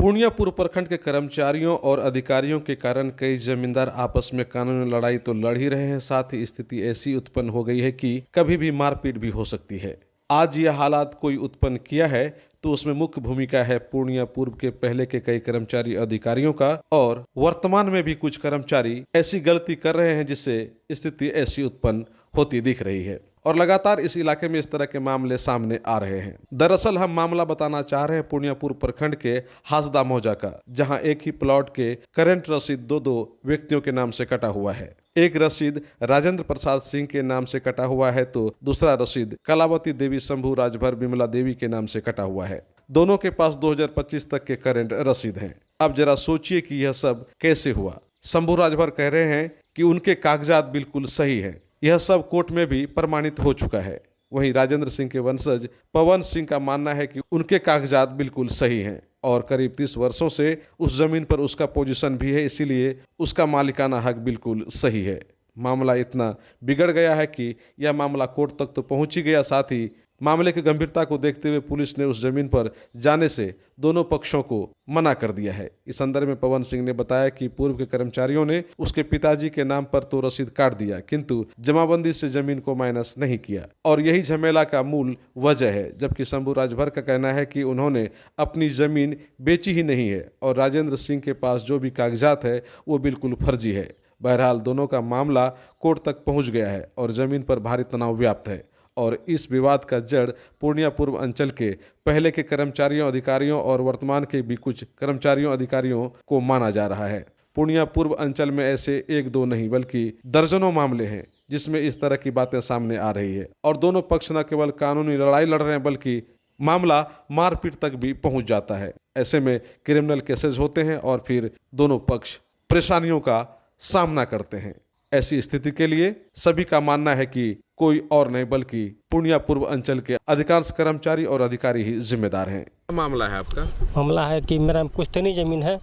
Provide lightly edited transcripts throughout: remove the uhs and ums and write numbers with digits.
पूर्णिया पूर्व प्रखंड के कर्मचारियों और अधिकारियों के कारण कई जमींदार आपस में कानूनी लड़ाई तो लड़ ही रहे हैं, साथ ही स्थिति ऐसी उत्पन्न हो गई है कि कभी भी मारपीट भी हो सकती है। आज यह हालात कोई उत्पन्न किया है तो उसमें मुख्य भूमिका है पूर्णिया पूर्व के पहले के कई कर्मचारी अधिकारियों का, और वर्तमान में भी कुछ कर्मचारी ऐसी गलती कर रहे हैं जिससे स्थिति ऐसी उत्पन्न होती दिख रही है और लगातार इस इलाके में इस तरह के मामले सामने आ रहे हैं। दरअसल हम मामला बताना चाह रहे हैं पूर्णिया पूर्व प्रखंड के हासदा मौजा का, जहां एक ही प्लॉट के करंट रसीद दो व्यक्तियों के नाम से कटा हुआ है। एक रसीद राजेंद्र प्रसाद सिंह के नाम से कटा हुआ है तो दूसरा रसीद कलावती देवी शंभू राजभर विमला देवी के नाम से कटा हुआ है। दोनों के पास 2025 तक के करंट रसीद हैं। अब जरा सोचिए कि यह सब कैसे हुआ। शंभू राजभर कह रहे हैं कि उनके कागजात बिल्कुल सही है, यह सब कोर्ट में भी प्रमाणित हो चुका है। वहीं राजेंद्र सिंह के वंशज पवन सिंह का मानना है कि उनके कागजात बिल्कुल सही हैं और करीब 30 वर्षों से उस जमीन पर उसका पोजीशन भी है, इसीलिए उसका मालिकाना हक बिल्कुल सही है। मामला इतना बिगड़ गया है कि यह मामला कोर्ट तक तो पहुंच ही गया। साथ ही मामले की गंभीरता को देखते हुए पुलिस ने उस जमीन पर जाने से दोनों पक्षों को मना कर दिया है। इस संदर्भ में पवन सिंह ने बताया कि पूर्व के कर्मचारियों ने उसके पिताजी के नाम पर तो रसीद काट दिया, किंतु जमाबंदी से जमीन को माइनस नहीं किया और यही झमेला का मूल वजह है। जबकि शंभू राजभर का कहना है कि उन्होंने अपनी जमीन बेची ही नहीं है और राजेंद्र सिंह के पास जो भी कागजात है वो बिल्कुल फर्जी है। बहरहाल दोनों का मामला कोर्ट तक पहुंच गया है और जमीन पर भारी तनाव व्याप्त है और इस विवाद का जड़ पूर्णिया पूर्व अंचल के पहले के कर्मचारियों अधिकारियों और वर्तमान के भी कुछ कर्मचारियों अधिकारियों को माना जा रहा है। पूर्णिया पूर्व अंचल में ऐसे एक दो नहीं बल्कि दर्जनों मामले हैं जिसमें इस तरह की बातें सामने आ रही है और दोनों पक्ष न केवल कानूनी लड़ाई लड़ रहे हैं बल्कि मामला मारपीट तक भी पहुंच जाता है। ऐसे में क्रिमिनल केसेस होते हैं और फिर दोनों पक्ष परेशानियों का सामना करते हैं। ऐसी स्थिति के लिए सभी का मानना है कि कोई और नहीं बल्कि पूर्णिया पूर्व अंचल के अधिकांश कर्मचारी और अधिकारी ही जिम्मेदार हैं। मामला है आपका? मामला है कि मेरा पुश्तैनी ज़मीन है,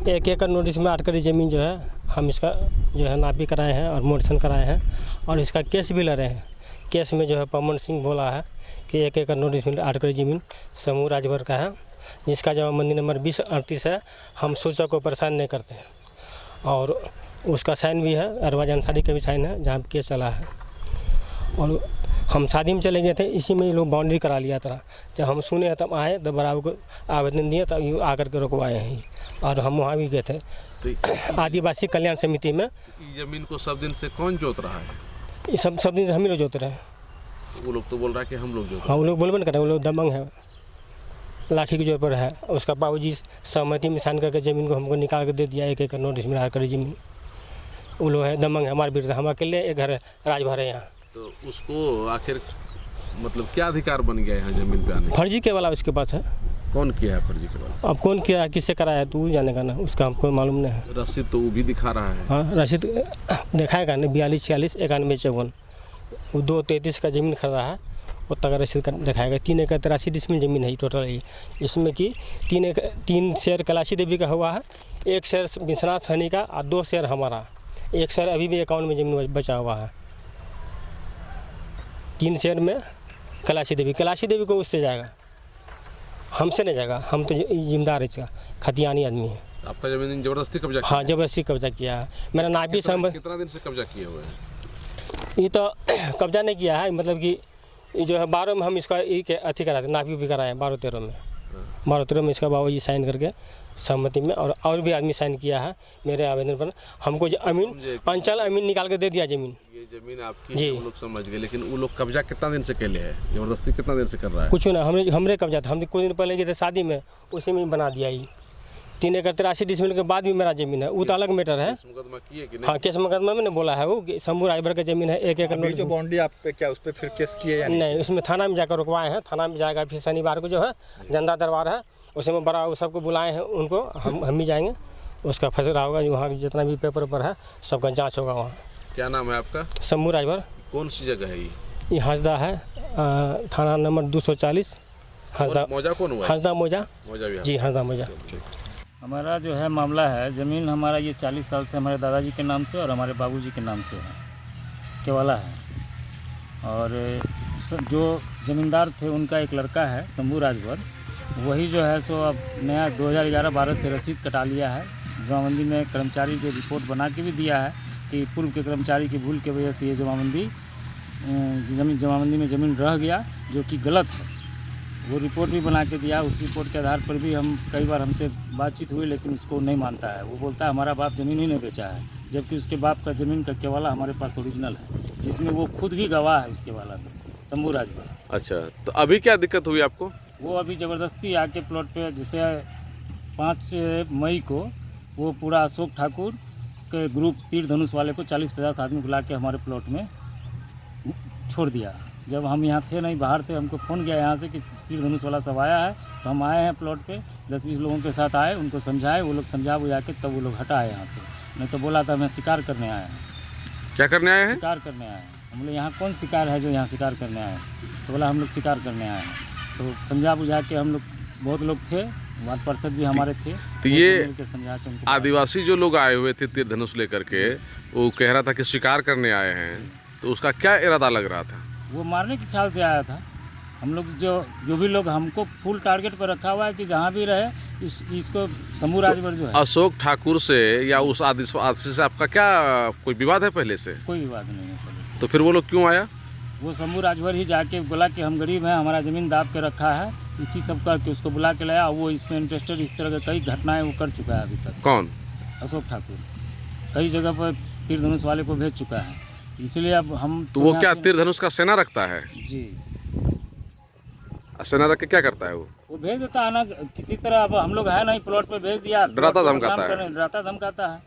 1 एकड़ नोटिस में 8 कड़ी ज़मीन जो है हम इसका जो है नापी कराए हैं और मोडिशन कराए हैं और इसका केस भी लड़े हैं। केस में जो है पवन सिंह बोला है कि 1 एकड़ नोटिस में 8 कड़ी ज़मीन समूह राजभर का है, जिसका जमाबंदी नंबर 2038 है। हम सूचक को परेशान नहीं करते हैं और उसका साइन भी है, अरवाज अंसारी का भी साइन है जहाँ पे केस चला है। और हम शादी में चले गए थे, इसी में ये लोग बाउंड्री करा लिया था। जब हम सुने तब आए, तब बराबर को आवेदन दिए, तब यूँ आकर के रुकवाए हैं और हम वहाँ भी गए थे तो आदिवासी कल्याण समिति में। जमीन को सब दिन से कौन जोत रहा है? ये सब दिन से हम ही लोग जोत रहे हैं। वो लोग तो बोल रहा है कि हम लोग जोत। हाँ, वो लोग बोलबे न करें, वो लोग दबंग है, लाठी के जोर पर है। उसका बाबूजी सहमति में साइन करके ज़मीन को हमको निकाल के दे दिया, 1 एकड़ नोटिस में 8 कड़ी ज़मीन। वो लोग है दमंग है, हमारे विरुद्ध। हम अकेले एक घर राजभर है यहाँ। तो उसको आखिर मतलब क्या अधिकार बन गया है जमीन पे आने? फर्जी के वाला उसके पास है। कौन किया है फर्जी के वाला? अब कौन किया, किससे कराया है तू जाने का ना, उसका हमको मालूम नहीं है। रसीद तो वो भी दिखा रहा है। हाँ, रसीद दिखाएगा नहीं, 42, 46, 91, 54 वो 233 का ज़मीन खरीदा है, उतना का रसीद दिखाएगा। 3 एकड़ 83 डिसमिल ज़मीन है टोटल है, जिसमें कि 3 शेयर कैलाशी देवी का हुआ है, 1 शेयर विश्वनाथ सैनी का और 2 शेयर हमारा। 1 शेयर अभी भी अकाउंट में ज़मीन बचा हुआ है। 3 शेयर में कैलाशी देवी को उससे जाएगा, हमसे नहीं जाएगा। हम तो जिम्मेदार है इसका, खतियानी आदमी है। आपका ज़मीन जबरदस्ती कब्जा? हाँ, जबरदस्ती कब्जा किया है। मेरा नापी संबंध। कितना दिन से कब्जा किए हुए हैं? ये तो कब्जा नहीं किया है, मतलब कि ये जो है 12 में हम इसका एक अथी कराए थे, नापी भी कराए हैं 12-13 में। 12-13 में इसका बाबूजी साइन करके सहमति में और भी आदमी साइन किया है मेरे आवेदन पर। हमको अंचल अमीन निकाल के दे दिया ज़मीन। ये ज़मीन आपकी जी, वो लोग समझ गए, लेकिन वो लोग कब्जा कितना दिन से के लिए है, जबरदस्ती कितना दिन से कर रहा है? कुछ ना, हमरे कब्जा था। हम कुछ दिन पहले गए थे शादी में, उसी में बना दिया। ये 3 एकड़ 83 डिसमिल के बाद भी मेरा ज़मीन है, वो तो अलग मैटर है। मुकदमा किए कि नहीं? हाँ, केस मुकदमा में बोला है वो शंभू राजभर का ज़मीन है, 1 एकड़। जो बाउंड्री आप पे क्या उस पर फिर केस किए या नहीं? उसमें थाना में जाकर रुकवाए हैं, थाना में जाएगा। फिर शनिवार को जो है जनता दरबार है, उसमें बड़ा वो सबको बुलाए हैं उनको, हम भी जाएंगे। उसका फैसला होगा, वहाँ जितना भी पेपर पर है सबका जाँच होगा वहाँ। क्या नाम है आपका? शंभू राजभर। कौन सी जगह है ये? हासदा है, थाना नंबर 240 हासदा। मौजा कौन हुआ? हासदा मौजा भी जी, हासदा मौजा। हमारा जो है मामला है, ज़मीन हमारा ये 40 साल से हमारे दादाजी के नाम से और हमारे बाबूजी के नाम से है, केवाला है। और जो ज़मींदार थे उनका एक लड़का है शंभू राजभर, वही जो है सो अब नया 2011-12 से रसीद कटा लिया है। जमाबंदी में कर्मचारी की रिपोर्ट बना के भी दिया है कि पूर्व के कर्मचारी की भूल की वजह से ये जमाबंदी में ज़मीन रह गया, जो कि गलत है। वो रिपोर्ट भी बना के दिया। उस रिपोर्ट के आधार पर भी कई बार हमसे बातचीत हुई, लेकिन उसको नहीं मानता है। वो बोलता है हमारा बाप ज़मीन ही नहीं बेचा है, जबकि उसके बाप का ज़मीन का केवाला हमारे पास ओरिजिनल है, जिसमें वो खुद भी गवाह है उसके वाला में, शंभू राजभर। अच्छा, तो अभी क्या दिक्कत हुई आपको? वो अभी ज़बरदस्ती आके प्लॉट पे, जैसे 5 मई को वो पूरा अशोक ठाकुर के ग्रुप तीर धनुष वाले को 40-50 आदमी बुला के हमारे प्लॉट में छोड़ दिया। जब हम यहाँ थे नहीं, बाहर थे, हमको फ़ोन किया यहाँ से कि तीर धनुष वाला सब आया है, तो हम आए हैं प्लॉट पे, 10-20 लोगों के साथ आए, उनको समझाए, वो लोग समझा बुझा के तब वो लोग हटाए यहाँ से। नहीं तो बोला था मैं शिकार करने आया हूँ। क्या करने आए हैं? शिकार करने आए हैं। हम बोले यहाँ कौन शिकार है जो यहाँ शिकार करने आए हैं? तो बोला हम लोग शिकार करने आए हैं। तो समझा बुझा के हम लोग, बहुत लोग थे, वार्ड पार्षद भी हमारे थे, तो ये समझा के उनको, आदिवासी जो लोग आए हुए थे तीर धनुष लेकर के, वो कह रहा था कि शिकार करने आए हैं, तो उसका क्या इरादा लग रहा था? वो मारने के ख्याल से आया था। हम लोग जो भी लोग, हमको फुल टारगेट पर रखा हुआ है कि जहाँ भी रहे इसको शंभू राजभर जो है। अशोक ठाकुर से या उस आदिवासी से आपका क्या कोई विवाद है पहले से? कोई विवाद नहीं है पहले से। तो फिर वो लोग क्यों आया? वो शंभू राजभर ही जाके बोला कि हम गरीब हैं, हमारा ज़मीन दाब के रखा है, इसी सब करके उसको बुला के लाया। वो इसमें इंटरेस्टेड, इस तरह के कई घटनाएं वो कर चुका है अभी तक। कौन? अशोक ठाकुर कई जगह पर तीर धनुष वाले को भेज चुका है, इसलिए अब हम तो वो क्या तीर धनुष का सेना रखता है? जी, सेना रख के क्या करता है वो भेज देता है ना किसी तरह। अब हम लोग है नहीं, प्लॉट पे भेज दिया, डराता धमकाता है। डराता धमकाता है।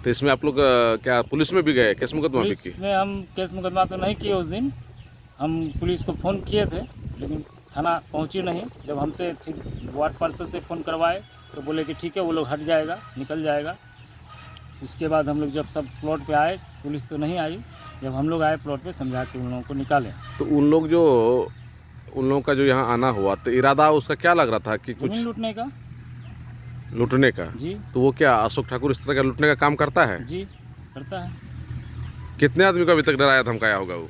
तो इसमें आप लोग क्या पुलिस में भी गए, केस मुकदमा भी की? पुलिस में हम केस मुकदमा तो नहीं किए उस दिन। हम पुलिस को फ़ोन किए थे, लेकिन थाना पहुंची नहीं। जब हमसे फिर वार्ड पार्षद से फ़ोन करवाए तो बोले कि ठीक है, वो लोग हट जाएगा, निकल जाएगा। उसके बाद हम लोग जब सब प्लॉट पे आए, पुलिस तो नहीं आई। जब हम लोग आए प्लॉट पे, समझा के उन लोगों को निकाले। तो उन लोगों का जो यहाँ आना हुआ, तो इरादा उसका क्या लग रहा था कि कुछ लूटने का? लूटने का? जी। तो वो क्या अशोक ठाकुर इस तरह का लूटने का काम करता है? जी, करता है। कितने आदमी को अभी तक डराया धमकाया होगा वो?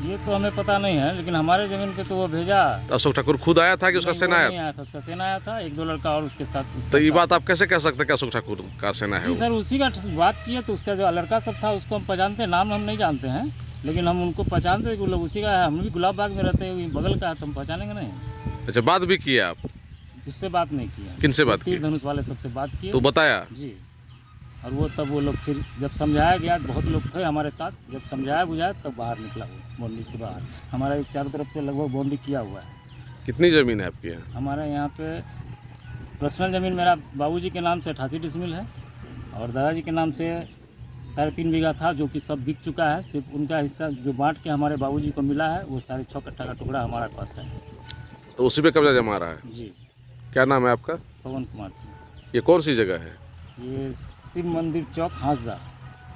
ये तो हमें पता नहीं है, लेकिन हमारे ज़मीन पे तो वो भेजा। तो अशोक ठाकुर खुद आया था कि उसका सेना नहीं आया था? उसका सेना आया था, 1-2 लड़का और उसके साथ। तो ये बात आप कैसे कह सकते हैं कि अशोक ठाकुर का सेना है? जी सर, उसी का बात किए तो उसका जो लड़का सब था उसको हम पहचानते हैं, नाम हम नहीं जानते हैं, लेकिन हम उनको पहचानते हैं कि वो लोग उसी का है। हम भी गुलाब बाग में रहते हैं, बगल का है, तो हम पहचानेंगे नहीं। अच्छा, बात भी किया आप? उससे बात नहीं किया। किनसे बात की? तीर धनुष वाले सबसे बात किए तो बताया? जी। और वो तब वो लोग फिर जब समझाया गया, बहुत लोग थे हमारे साथ, जब समझाया बुझाया तब बाहर निकला वो बाउंड्री के बाहर। हमारा इस चारों तरफ से लगभग बाउंड्री किया हुआ है। कितनी ज़मीन है आपकी यहाँ? हमारे यहाँ पे पर्सनल ज़मीन मेरा बाबूजी के नाम से 88 डिसमिल है, और दादाजी के नाम से 3.5 बीघा था, जो कि सब बिक चुका है। सिर्फ उनका हिस्सा जो बांट के हमारे बाबूजी को मिला है, वो 6.5 कट्ठा का टुकड़ा हमारे पास है। तो उसी पे कब्जा जमा रहा है? जी। क्या नाम है आपका? पवन कुमार सिंह। ये कौन सी जगह है? ये शिव मंदिर चौक, हांसदा।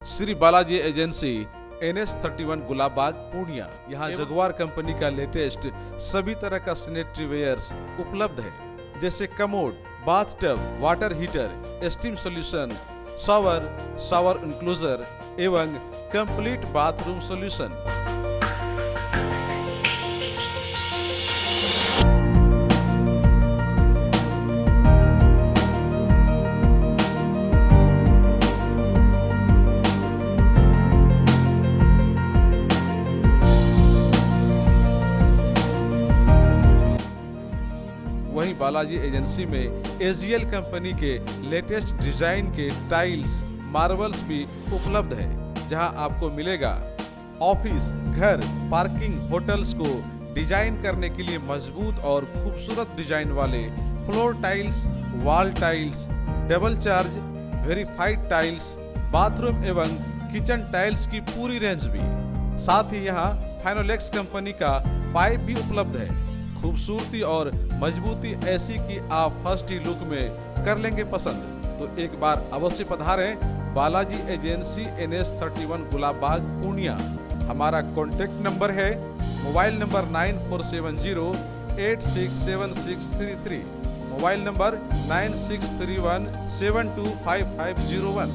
Shri Balaji agency, NS31 Gulabbagh, Purnia. यहाँ जगुआर कंपनी का लेटेस्ट सभी तरह का सैनिटरी वेयर्स उपलब्ध है, जैसे commode, bathtub, water heater, steam solution, shower enclosure एवं कंप्लीट बाथरूम सॉल्यूशन। वहीं बालाजी एजेंसी में AGL कंपनी के लेटेस्ट डिजाइन के टाइल्स, मार्बल्स भी उपलब्ध है, जहां आपको मिलेगा ऑफिस, घर, पार्किंग, होटल्स को डिजाइन करने के लिए मजबूत और खूबसूरत डिजाइन वाले floor tiles, wall tiles, double charge verified tiles, bathroom एवं किचन टाइल्स की पूरी रेंज भी। साथ ही यहाँ फाइनोलेक्स कंपनी का पाइप भी उपलब्ध है। खूबसूरती और मजबूती ऐसी कि आप फर्स्ट ही लुक में कर लेंगे पसंद। तो एक बार अवश्य पधारें बालाजी एजेंसी, NS31 गुलाबबाग, पूर्णिया। हमारा कॉन्टेक्ट नंबर है मोबाइल नंबर 9470867633, मोबाइल नंबर 9631725501।